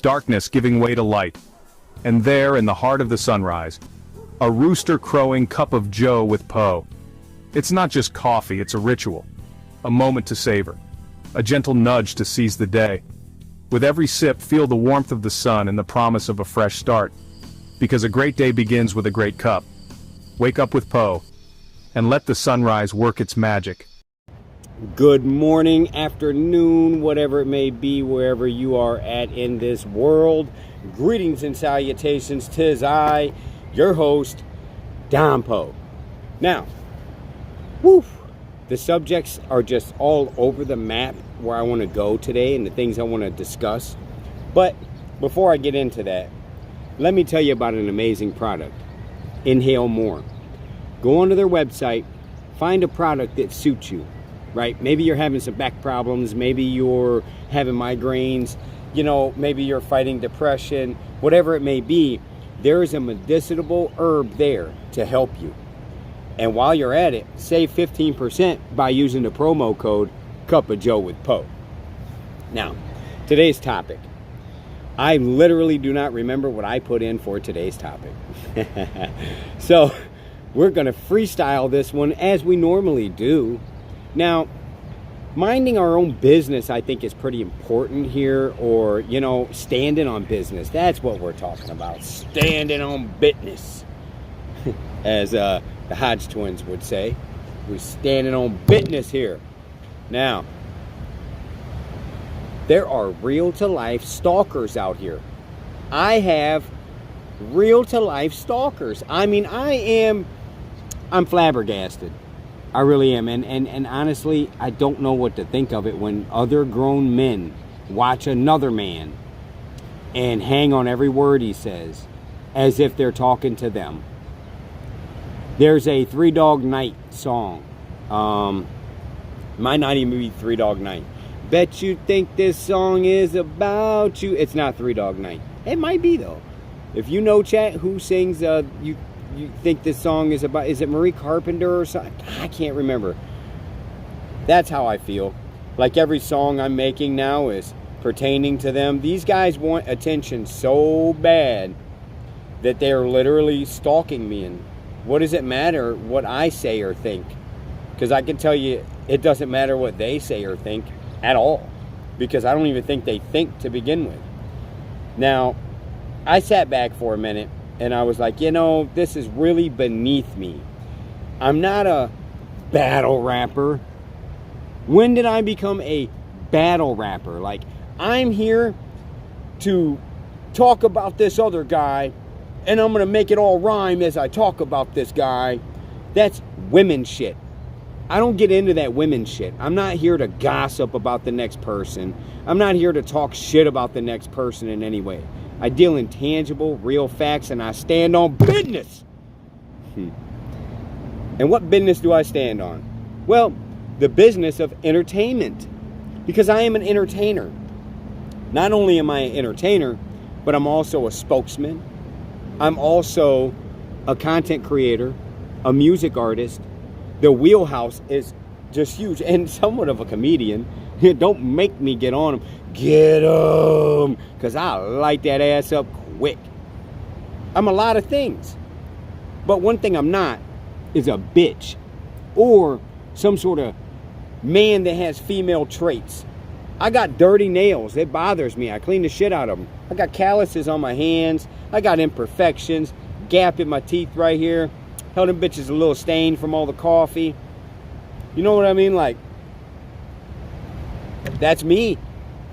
darkness giving way to light. And there, in the heart of the sunrise, a rooster crowing cup of joe with po. It's not just coffee, it's a ritual. A moment to savor. A gentle nudge to seize the day. With every sip, feel the warmth of the sun and the promise of a fresh start. Because a great day begins with a great cup. Wake up with po, and let the sunrise work its magic. Good morning, afternoon, whatever it may be, wherever you are at in this world. Greetings and salutations. 'Tis I, your host, Don Po. Now, the subjects are just all over the map where I want to go today and the things I want to discuss. But before I get into that, let me tell you about an amazing product. Inhale More. Go onto their website, find a product that suits you. Right? Maybe you're having some back problems, maybe you're having migraines, maybe you're fighting depression, whatever it may be, there is a medicinal herb there to help you. And while you're at it, save 15% by using the promo code Cup of Joe with Po. Now, today's topic. I literally do not remember what I put in for today's topic. So, we're going to freestyle this one as we normally do. Now, minding our own business, I think, is pretty important here, or, standing on business. That's what we're talking about. Standing on business. As the Hodge twins would say. We're standing on business here. Now, there are real-to-life stalkers out here. I have real-to-life stalkers. I mean, I'm flabbergasted. I really am, and honestly, I don't know what to think of it when other grown men watch another man and hang on every word he says as if they're talking to them. There's a Three Dog Night song. Might not even be Three Dog Night. Bet you think this song is about you. It's not Three Dog Night. It might be, though. If you know, chat, who sings you think this song is about, is it Marie Carpenter or something? I can't remember. That's how I feel. Like every song I'm making now is pertaining to them. These guys want attention so bad that they're literally stalking me. And what does it matter what I say or think? Because I can tell you it doesn't matter what they say or think at all. Because I don't even think they think to begin with. Now, I sat back for a minute and I was like, this is really beneath me. I'm not a battle rapper. When did I become a battle rapper? Like, I'm here to talk about this other guy, and I'm going to make it all rhyme as I talk about this guy. That's women shit. I don't get into that women shit. I'm not here to gossip about the next person. I'm not here to talk shit about the next person in any way. I deal in tangible, real facts, and I stand on business. And what business do I stand on? Well, the business of entertainment. Because I am an entertainer. Not only am I an entertainer, but I'm also a spokesman. I'm also a content creator, a music artist. The wheelhouse is just huge. And somewhat of a comedian. Don't make me get on them. Get them. Because I light that ass up quick. I'm a lot of things. But one thing I'm not is a bitch. Or some sort of man that has female traits. I got dirty nails. It bothers me. I clean the shit out of them. I got calluses on my hands. I got imperfections. Gap in my teeth right here. Hell, them bitches a little stained from all the coffee. You know what I mean? Like, that's me.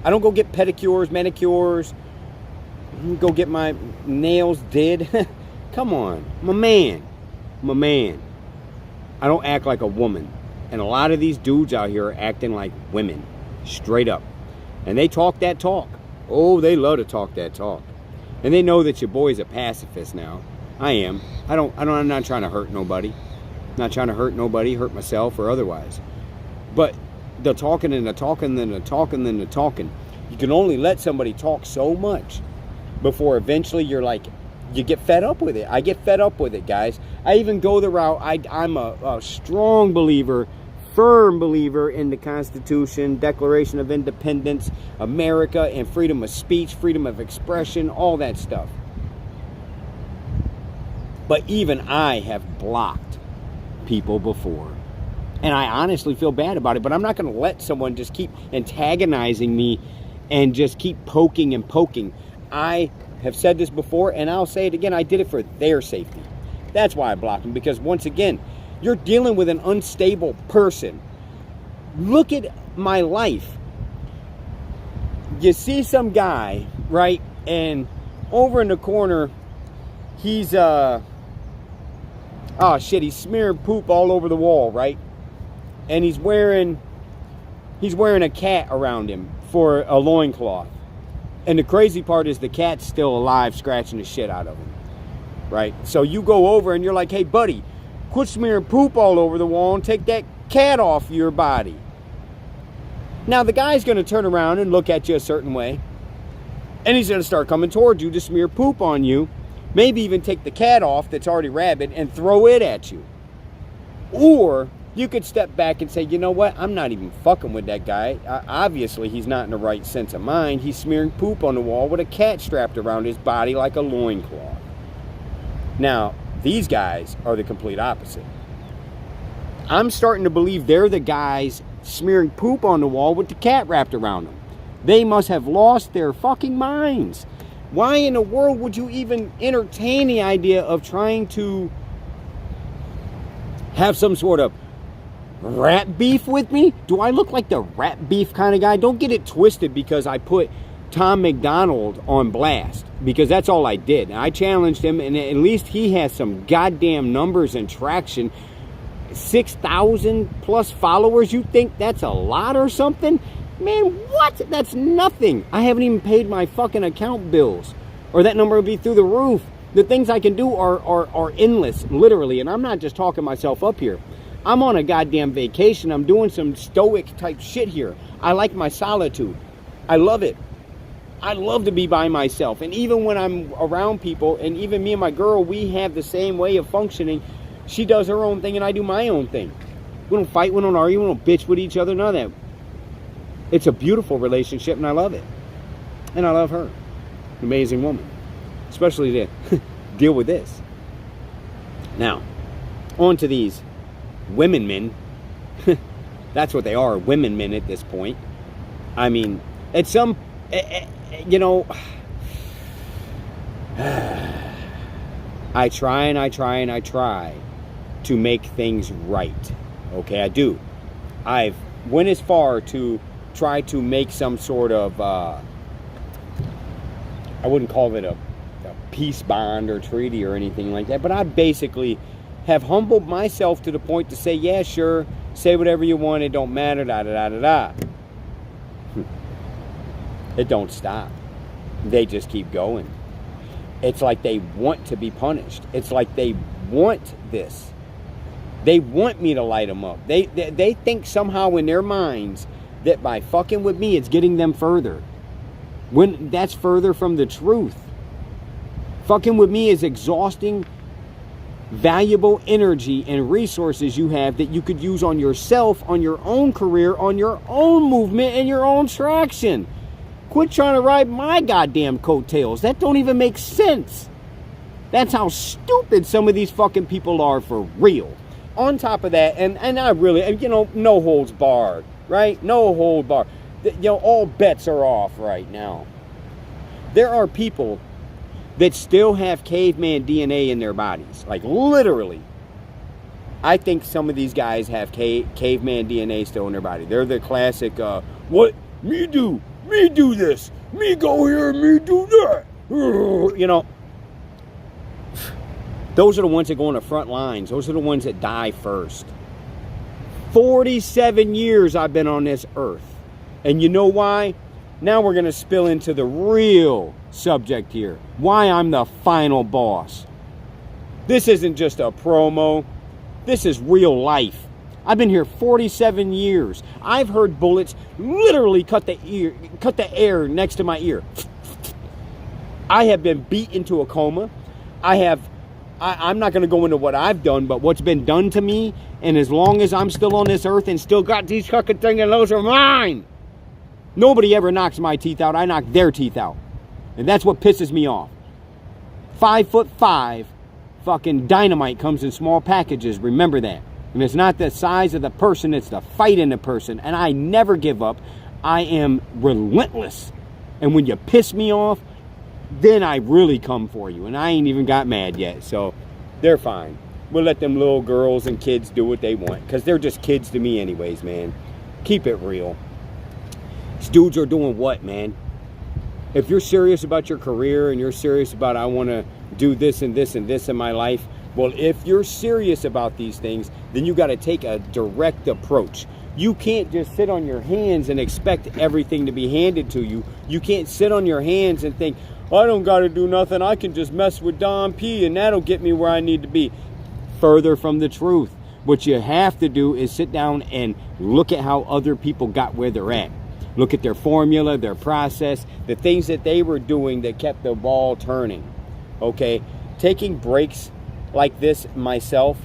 I don't go get pedicures, manicures. I don't go get my nails did. Come on. I'm a man. I'm a man. I don't act like a woman. And a lot of these dudes out here are acting like women. Straight up. And they talk that talk. Oh, they love to talk that talk. And they know that your boy's a pacifist now. I am. I'm not trying to hurt nobody. Not trying to hurt nobody, hurt myself or otherwise. But the talking and the talking and the talking and the talking. You can only let somebody talk so much before eventually you're like, you get fed up with it. I get fed up with it, guys. I even go the route, I'm a strong believer, firm believer in the Constitution, Declaration of Independence. America and freedom of speech, freedom of expression, all that stuff. But even I have blocked people before. And I honestly feel bad about it, but I'm not going to let someone just keep antagonizing me and just keep poking and poking. I have said this before, and I'll say it again. I did it for their safety. That's why I blocked them, because once again, you're dealing with an unstable person. Look at my life. You see some guy, right? And over in the corner, he's, oh shit, he's smearing poop all over the wall, right? And he's wearing a cat around him for a loincloth. And the crazy part is the cat's still alive, scratching the shit out of him, right? So you go over and you're like, hey, buddy, quit smearing poop all over the wall and take that cat off your body. Now, the guy's going to turn around and look at you a certain way. And he's going to start coming towards you to smear poop on you. Maybe even take the cat off that's already rabid and throw it at you. Or you could step back and say, you know what? I'm not even fucking with that guy. Obviously, he's not in the right sense of mind. He's smearing poop on the wall with a cat strapped around his body like a loincloth. Now, these guys are the complete opposite. I'm starting to believe they're the guys smearing poop on the wall with the cat wrapped around them. They must have lost their fucking minds. Why in the world would you even entertain the idea of trying to have some sort of rat beef with me? Do I look like the rat beef kind of guy? Don't get it twisted because I put Tom McDonald on blast, because that's all I did. I challenged him, and at least he has some goddamn numbers and traction. 6,000 plus followers. You think that's a lot or something? Man, what? That's nothing. I haven't even paid my fucking account bills, or that number would be through the roof. The things I can do are endless, literally, and I'm not just talking myself up here. I'm on a goddamn vacation. I'm doing some stoic type shit here. I like my solitude. I love it. I love to be by myself. And even when I'm around people, and even me and my girl, we have the same way of functioning. She does her own thing and I do my own thing. We don't fight, we don't argue, we don't bitch with each other, none of that. It's a beautiful relationship and I love it. And I love her. Amazing woman. Especially to deal with this. Now, on to these women men. That's what they are, women men at this point. I mean, at some, you know, I try to make things right. Okay, I do. I've went as far to try to make some sort of, I wouldn't call it a peace bond or treaty or anything like that, but I basically have humbled myself to the point to say, yeah, sure, say whatever you want, it don't matter, da-da-da-da-da. It don't stop. They just keep going. It's like they want to be punished. It's like they want this. They want me to light them up. They think somehow in their minds that by fucking with me, it's getting them further. When that's further from the truth. Fucking with me is exhausting valuable energy and resources you have that you could use on yourself, on your own career, on your own movement, and your own traction. Quit trying to ride my goddamn coattails. That don't even make sense. That's how stupid some of these fucking people are for real. On top of that, and I really, you know, no holds barred, right? No hold barred. You know, all bets are off right now. There are people that still have caveman DNA in their bodies. Like, literally. I think some of these guys have caveman DNA still in their body. They're the classic, what? Me do this. Me go here, me do that. You know. Those are the ones that go on the front lines. Those are the ones that die first. 47 years I've been on this earth. And you know why? Now we're going to spill into the real subject here. Why I'm the final boss. This isn't just a promo. This is real life. I've been here 47 years. I've heard bullets literally cut the air next to my ear. I have been beat into a coma. I'm not going to go into what I've done, but what's been done to me, and as long as I'm still on this earth and still got these fucking things, and those are mine. Nobody ever knocks my teeth out. I knock their teeth out. And that's what pisses me off. 5'5" fucking dynamite comes in small packages. Remember that. And it's not the size of the person, it's the fight in the person. And I never give up. I am relentless. And when you piss me off, then I really come for you. And I ain't even got mad yet. So they're fine. We'll let them little girls and kids do what they want. Because they're just kids to me anyways, man. Keep it real. These dudes are doing what, man? If you're serious about your career and you're serious about I want to do this and this and this in my life, well, if you're serious about these things, then you got to take a direct approach. You can't just sit on your hands and expect everything to be handed to you. You can't sit on your hands and think, I don't got to do nothing. I can just mess with Don P and that'll get me where I need to be. Further from the truth. What you have to do is sit down and look at how other people got where they're at. Look at their formula, their process, the things that they were doing that kept the ball turning. Okay? Taking breaks like this myself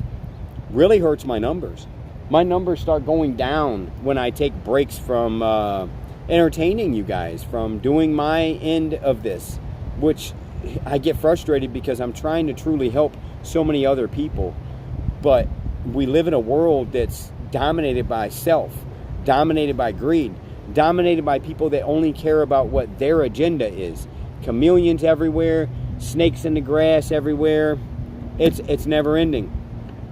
really hurts my numbers. My numbers start going down when I take breaks from entertaining you guys, from doing my end of this, which I get frustrated because I'm trying to truly help so many other people. But we live in a world that's dominated by self, dominated by greed, dominated by people that only care about what their agenda is. Chameleons everywhere, snakes in the grass everywhere. It's never ending.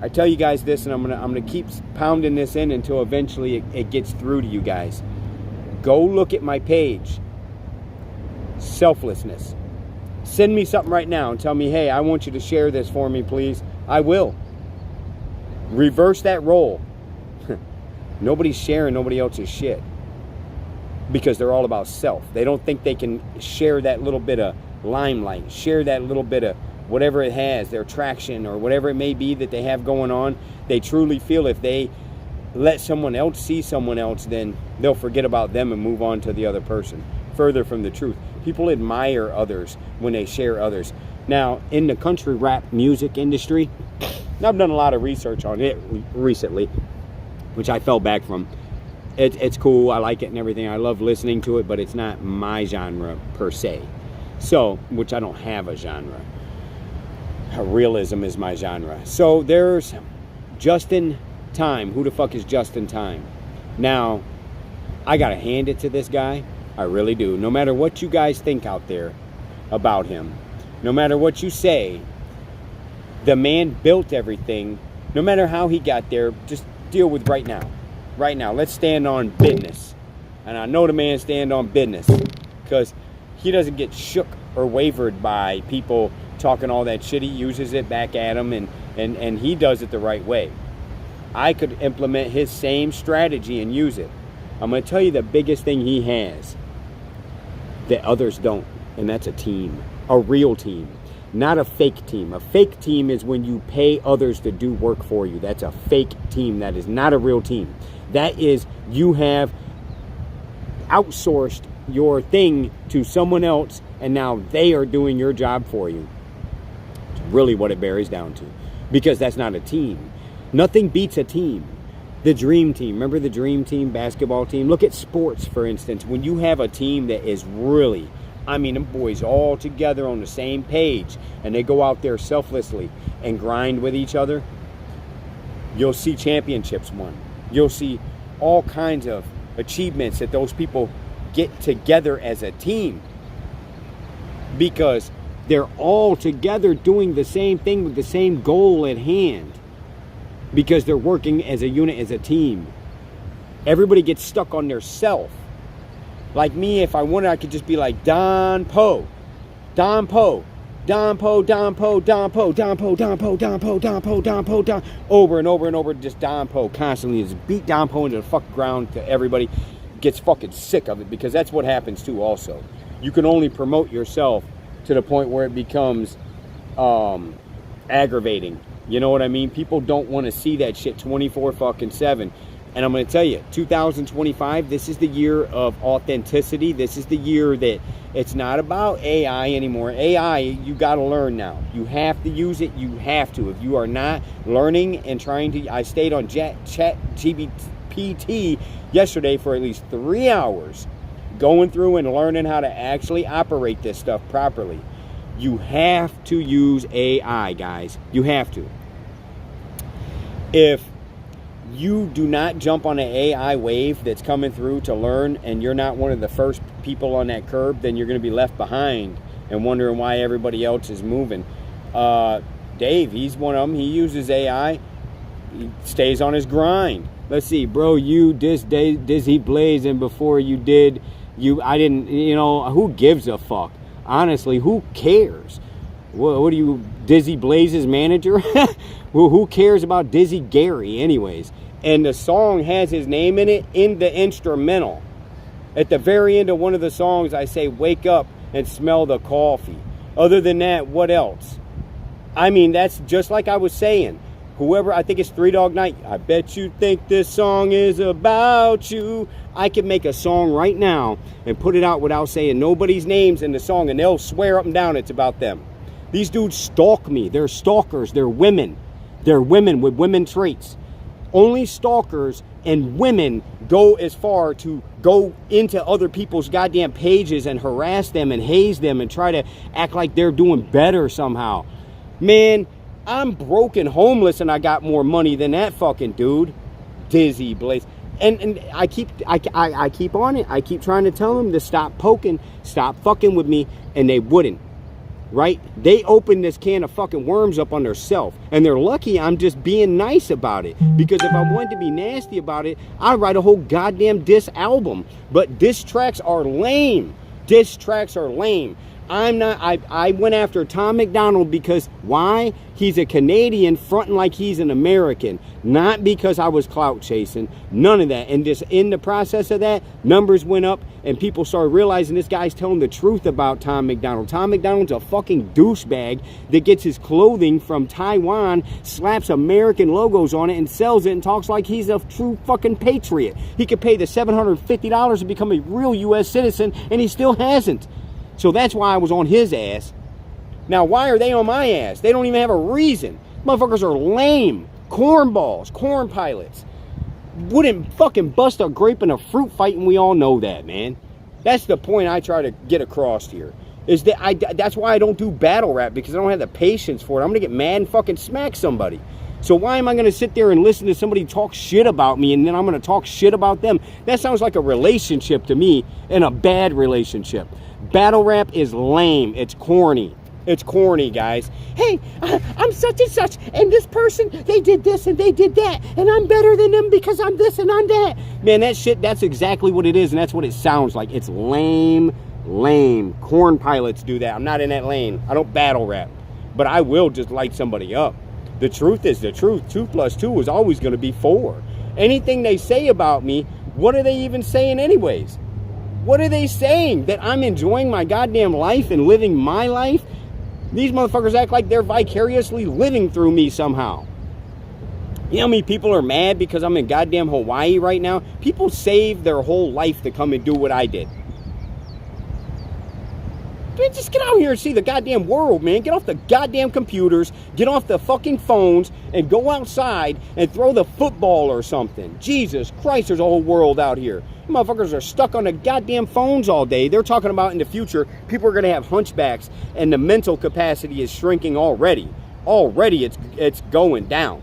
I tell you guys this, and I'm gonna keep pounding this in until eventually it gets through to you guys. Go look at my page. Selflessness. Send me something right now and tell me, hey, I want you to share this for me, please. I will. Reverse that role. Nobody's sharing nobody else's shit because they're all about self. They don't think they can share that little bit of limelight, share that little bit of whatever it has, their traction or whatever it may be that they have going on. They truly feel if they let someone else see someone else, then they'll forget about them and move on to the other person. Further from the truth. People admire others when they share others. Now, in the country rap music industry, I've done a lot of research on it recently, which I fell back from. It's cool, I like it and everything. I love listening to it, but it's not my genre per se. So, which I don't have a genre. Realism is my genre. So there's Justin Time. Who the fuck is Justin Time? Now, I gotta hand it to this guy. I really do. No matter what you guys think out there about him, no matter what you say, the man built everything. No matter how he got there, just deal with right now. Right now, let's stand on business. And I know the man stand on business because he doesn't get shook or wavered by people talking all that shit. He uses it back at him and he does it the right way. I could implement his same strategy and use it. I'm going to tell you the biggest thing he has that others don't, and that's a team. A real team. Not a fake team. A fake team is when you pay others to do work for you. That's a fake team. That is not a real team. That is, you have outsourced your thing to someone else and now they are doing your job for you. It's really what it bears down to. Because that's not a team. Nothing beats a team. The dream team. Remember the dream team, basketball team? Look at sports, for instance. When you have a team that is really, I mean, them boys all together on the same page and they go out there selflessly and grind with each other, you'll see championships won. You'll see all kinds of achievements that those people get together as a team because they're all together doing the same thing with the same goal at hand. Because they're working as a unit, as a team. Everybody gets stuck on their self. Like me, if I wanted, I could just be like Don Poe. Don Poe. Don Poe, Don Poe, Don Poe, Don Poe, Don Poe, Don Poe, Don Poe, Don Poe, Don. Over and over and over, just Don Poe constantly. Just beat Don Poe into the fucking ground to everybody. Gets fucking sick of it because that's what happens too also. You can only promote yourself to the point where it becomes aggravating. You know what I mean? People don't want to see that shit 24/7. And I'm going to tell you, 2025, this is the year of authenticity. This is the year that it's not about AI anymore. AI, you got to learn now. You have to use it. You have to. If you are not learning and trying to, I stayed on Chat GPT yesterday for at least 3 hours going through and learning how to actually operate this stuff properly. You have to use AI, guys. You have to. If you do not jump on an AI wave that's coming through to learn, and you're not one of the first people on that curb, then you're going to be left behind and wondering why everybody else is moving. Dave, he's one of them. He uses AI. He stays on his grind. Let's see, bro, you Dizzy Blazing before you did, I didn't, who gives a fuck? Honestly, who cares? What are you, Dizzy Blaze's manager? Well, who cares about Dizzy Gary anyways? And the song has his name in it in the instrumental. At the very end of one of the songs, I say, wake up and smell the coffee. Other than that, what else? I mean, that's just like I was saying. Whoever, I think it's Three Dog Night. I bet you think this song is about you. I could make a song right now and put it out without saying nobody's names in the song, and they'll swear up and down it's about them. These dudes stalk me. They're stalkers. They're women. They're women with women traits. Only stalkers and women go as far to go into other people's goddamn pages and harass them and haze them and try to act like they're doing better somehow. Man, I'm broke and homeless, and I got more money than that fucking dude, Dizzy Blaze. And I keep on it. I keep trying to tell them to stop poking, stop fucking with me, and they wouldn't. Right? They opened this can of fucking worms up on themselves, and they're lucky I'm just being nice about it. Because if I wanted to be nasty about it, I'd write a whole goddamn diss album. But diss tracks are lame. Diss tracks are lame. I went after Tom McDonald because why? He's a Canadian fronting like he's an American. Not because I was clout chasing. None of that. And just in the process of that, numbers went up and people started realizing this guy's telling the truth about Tom McDonald. Tom McDonald's a fucking douchebag that gets his clothing from Taiwan, slaps American logos on it and sells it and talks like he's a true fucking patriot. He could pay the $750 to become a real U.S. citizen, and he still hasn't. So that's why I was on his ass. Now, why are they on my ass? They don't even have a reason. Motherfuckers are lame. Cornballs. Corn pilots. Wouldn't fucking bust a grape in a fruit fight, and we all know that, man. That's the point I try to get across here. Is that that's why I don't do battle rap, because I don't have the patience for it. I'm going to get mad and fucking smack somebody. So why am I going to sit there and listen to somebody talk shit about me, and then I'm going to talk shit about them? That sounds like a relationship to me, and a bad relationship. Battle rap is lame. It's corny. It's corny, guys. Hey, I'm such and such, and this person, they did this and they did that, and I'm better than them because I'm this and I'm that. Man, that shit, that's exactly what it is, and that's what it sounds like. It's lame, lame. Corn pilots do that. I'm not in that lane. I don't battle rap, but I will just light somebody up. The truth is the truth. 2 + 2 is always going to be 4. Anything they say about me, what are they even saying anyways? What are they saying? That I'm enjoying my goddamn life and living my life? These motherfuckers act like they're vicariously living through me somehow. You know how many people are mad because I'm in goddamn Hawaii right now? People save their whole life to come and do what I did. Man, just get out here and see the goddamn world, man. Get off the goddamn computers, get off the fucking phones, and go outside and throw the football or something. Jesus Christ, there's a whole world out here. Motherfuckers are stuck on the goddamn phones all day. They're talking about in the future, people are going to have hunchbacks, and the mental capacity is shrinking already. Already it's going down.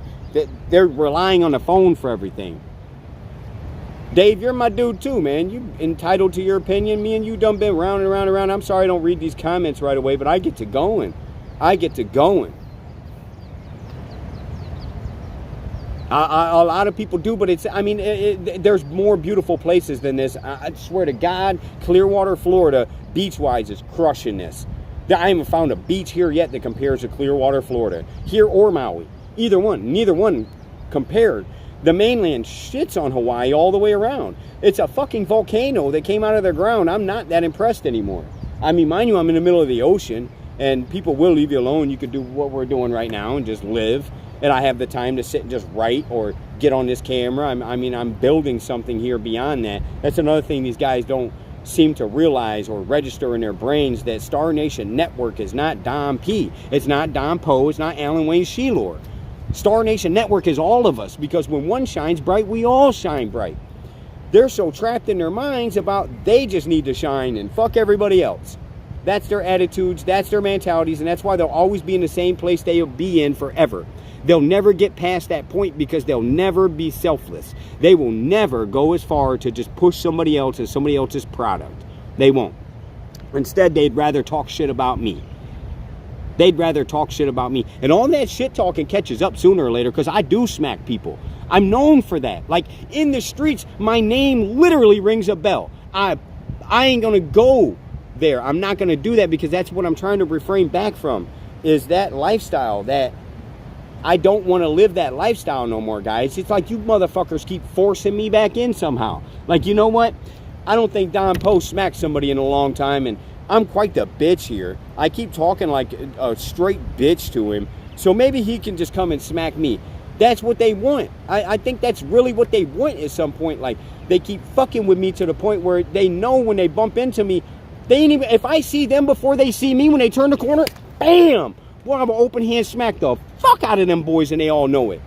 They're relying on the phone for everything. Dave, you're my dude too, man. You entitled to your opinion. Me and you done been round and round and round. I'm sorry I don't read these comments right away, but I get to going. I get to going. A lot of people do, but it's, I mean, there's more beautiful places than this. I swear to God, Clearwater, Florida, beach-wise is crushing this. I haven't found a beach here yet that compares to Clearwater, Florida. Here or Maui. Either one. Neither one compared. The mainland shits on Hawaii all the way around. It's a fucking volcano that came out of the ground. I'm not that impressed anymore. I mean, mind you, I'm in the middle of the ocean, and people will leave you alone. You could do what we're doing right now and just live. And I have the time to sit and just write or get on this camera. I mean, I'm building something here beyond that. That's another thing these guys don't seem to realize or register in their brains, that Star Nation Network is not Don P. It's not Don Poe. It's not Alan Wayne Sheilor. Star Nation Network is all of us, because when one shines bright, we all shine bright. they're so trapped in their minds about they just need to shine and fuck everybody else. That's their attitudes, that's their mentalities, and that's why they'll always be in the same place they'll be in forever. They'll never get past that point because they'll never be selfless. They will never go as far to just push somebody else as somebody else's product. They won't. Instead, they'd rather talk shit about me. They'd rather talk shit about me. And all that shit talking catches up sooner or later because I do smack people. I'm known for that. Like, in the streets, my name literally rings a bell. I ain't going to go there. I'm not going to do that because that's what I'm trying to refrain back from, is that lifestyle. That I don't want to live that lifestyle no more, guys. It's like you motherfuckers keep forcing me back in somehow. Like, you know what? I don't think Don Post smacked somebody in a long time, and I'm quite the bitch here. I keep talking like a straight bitch to him, so maybe he can just come and smack me. That's what they want. I think that's really what they want at some point. Like, they keep fucking with me to the point where they know when they bump into me, they ain't even, if I see them before they see me when they turn the corner, bam! Well, I'm an open hand smack the fuck out of them boys, and they all know it.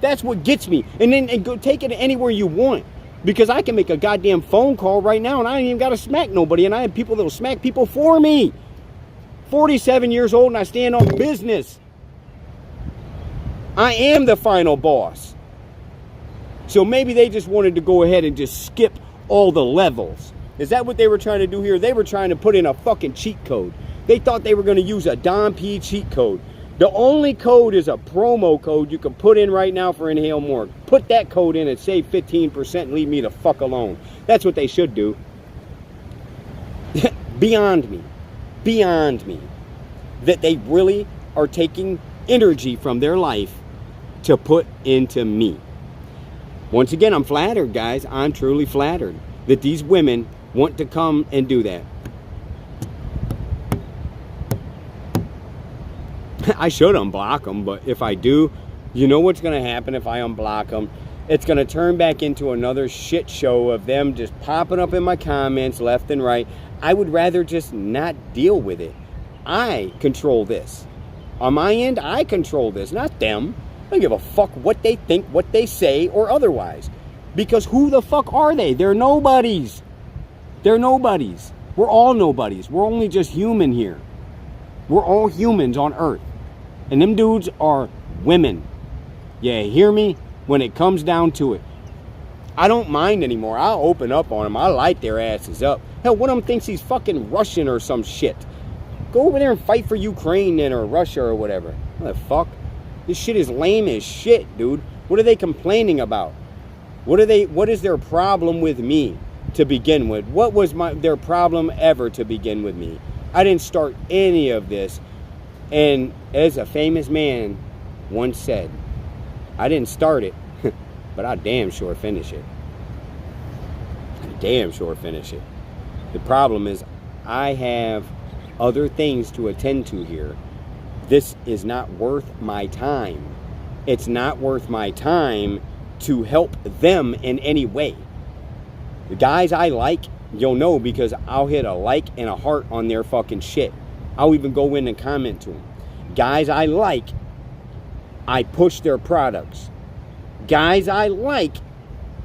That's what gets me. And then go take it anywhere you want. Because I can make a goddamn phone call right now and I ain't even got to smack nobody. And I have people that will smack people for me. 47 years old and I stand on business. I am the final boss. So maybe they just wanted to go ahead and just skip all the levels. Is that what they were trying to do here? They were trying to put in a fucking cheat code. They thought they were going to use a Don P cheat code. The only code is a promo code you can put in right now for Inhale More. Put that code in and save 15% and leave me the fuck alone. That's what they should do. Beyond me. Beyond me. That they really are taking energy from their life to put into me. Once again, I'm flattered, guys. I'm truly flattered that these women want to come and do that. I should unblock them, but if I do, you know what's going to happen if I unblock them? It's going to turn back into another shit show of them just popping up in my comments left and right. I would rather just not deal with it. I control this. On my end, I control this, not them. I don't give a fuck what they think, what they say, or otherwise. Because who the fuck are they? They're nobodies. They're nobodies. We're all nobodies. We're only just human here. We're all humans on Earth. And them dudes are women. Yeah, hear me? When it comes down to it. I don't mind anymore. I'll open up on them. I light their asses up. Hell, one of them thinks he's fucking Russian or some shit. Go over there and fight for Ukraine then, or Russia or whatever. What the fuck? This shit is lame as shit, dude. What are they complaining about? What is their problem with me to begin with? What was their problem ever to begin with me? I didn't start any of this. And as a famous man once said, I didn't start it, but I damn sure finish it. I damn sure finish it. The problem is I have other things to attend to here. This is not worth my time. It's not worth my time to help them in any way. The guys I like, you'll know because I'll hit a like and a heart on their fucking shit. I'll even go in and comment to them. Guys I like, I push their products. Guys I like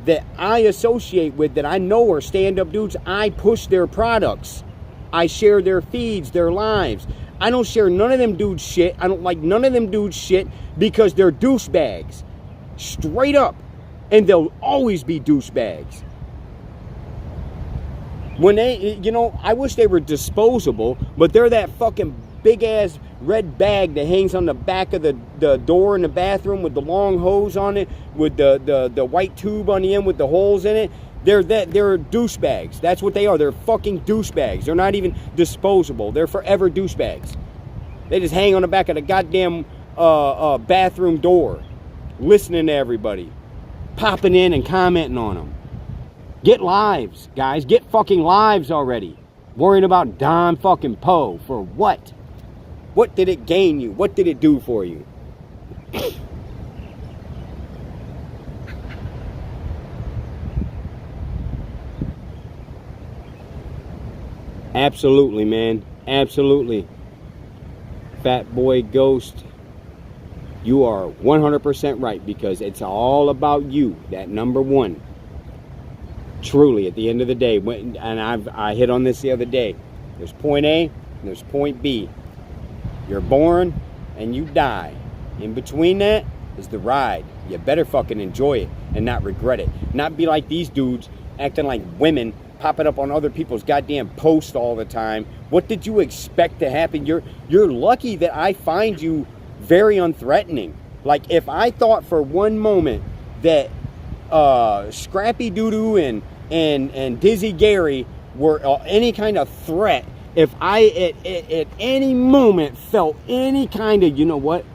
that I associate with, that I know are stand-up dudes, I push their products. I share their feeds, their lives. I don't share none of them dudes shit. I don't like none of them dudes shit because they're douchebags. Straight up. And they'll always be douchebags. When they, you know, I wish they were disposable, but they're that fucking big-ass red bag that hangs on the back of the door in the bathroom with the long hose on it, with the white tube on the end with the holes in it. They're douchebags. That's what they are. They're fucking douchebags. They're not even disposable. They're forever douchebags. They just hang on the back of the goddamn bathroom door, listening to everybody, popping in and commenting on them. Get lives, guys. Get fucking lives already. Worrying about Don fucking Poe for what? What did it gain you? What did it do for you? Absolutely, man. Absolutely. Fat Boy Ghost, you are 100% right because it's all about you, that number one. Truly, at the end of the day, I hit on this the other day. There's point A and there's point B. You're born and you die. In between that is the ride. You better fucking enjoy it and not regret it. Not be like these dudes acting like women, popping up on other people's goddamn posts all the time. What did you expect to happen? You're lucky that I find you very unthreatening. Like, if I thought for one moment that Scrappy Doodoo and Dizzy Gary were any kind of threat, if I at any moment felt any kind of, you know what,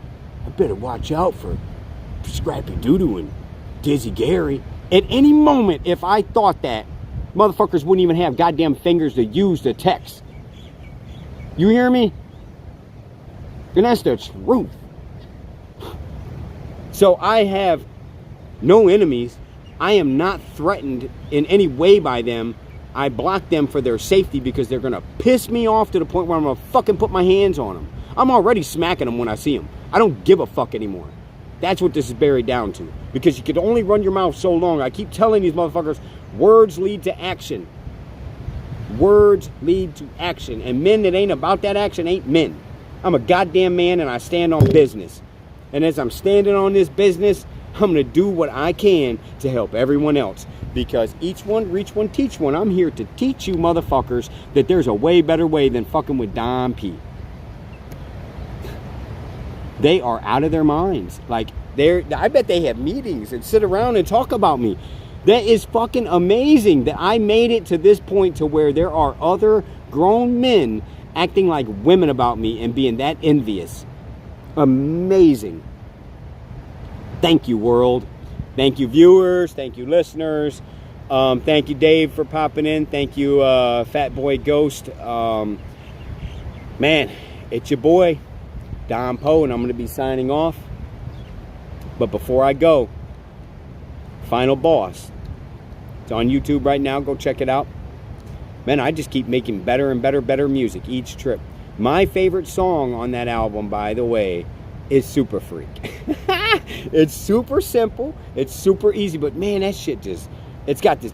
I better watch out for Scrappy Doodoo and Dizzy Gary. At any moment, if I thought that, motherfuckers wouldn't even have goddamn fingers to use to text. You hear me? And that's the truth. So I have no enemies. I am not threatened in any way by them. I block them for their safety because they're going to piss me off to the point where I'm going to fucking put my hands on them. I'm already smacking them when I see them. I don't give a fuck anymore. That's what this is buried down to. Because you can only run your mouth so long. I keep telling these motherfuckers, words lead to action. Words lead to action. And men that ain't about that action ain't men. I'm a goddamn man and I stand on business. And as I'm standing on this business, I'm going to do what I can to help everyone else. Because each one, reach one, teach one. I'm here to teach you motherfuckers that there's a way better way than fucking with Don P. They are out of their minds. Like, I bet they have meetings and sit around and talk about me. That is fucking amazing that I made it to this point to where there are other grown men acting like women about me and being that envious. Amazing. Thank you, world. Thank you, viewers. Thank you, listeners. Thank you, Dave, for popping in. Thank you, Fat Boy Ghost. Man, it's your boy, Don Poe, and I'm going to be signing off. But before I go, Final Boss. It's on YouTube right now. Go check it out. Man, I just keep making better and better music each trip. My favorite song on that album, by the way, is Super Freak. It's super simple. It's super easy. But man, that shit just, it's got this,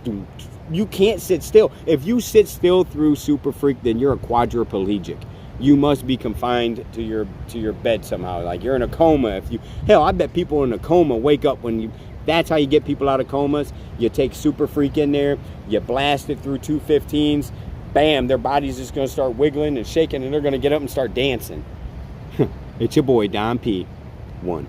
you can't sit still. If you sit still through Super Freak, then you're a quadriplegic. You must be confined to your bed somehow. Like, you're in a coma. Hell, I bet people in a coma wake up when you, that's how you get people out of comas. You take Super Freak in there, you blast it through 215s, bam, their body's just going to start wiggling and shaking, and they're going to get up and start dancing. It's your boy, Don P. 1.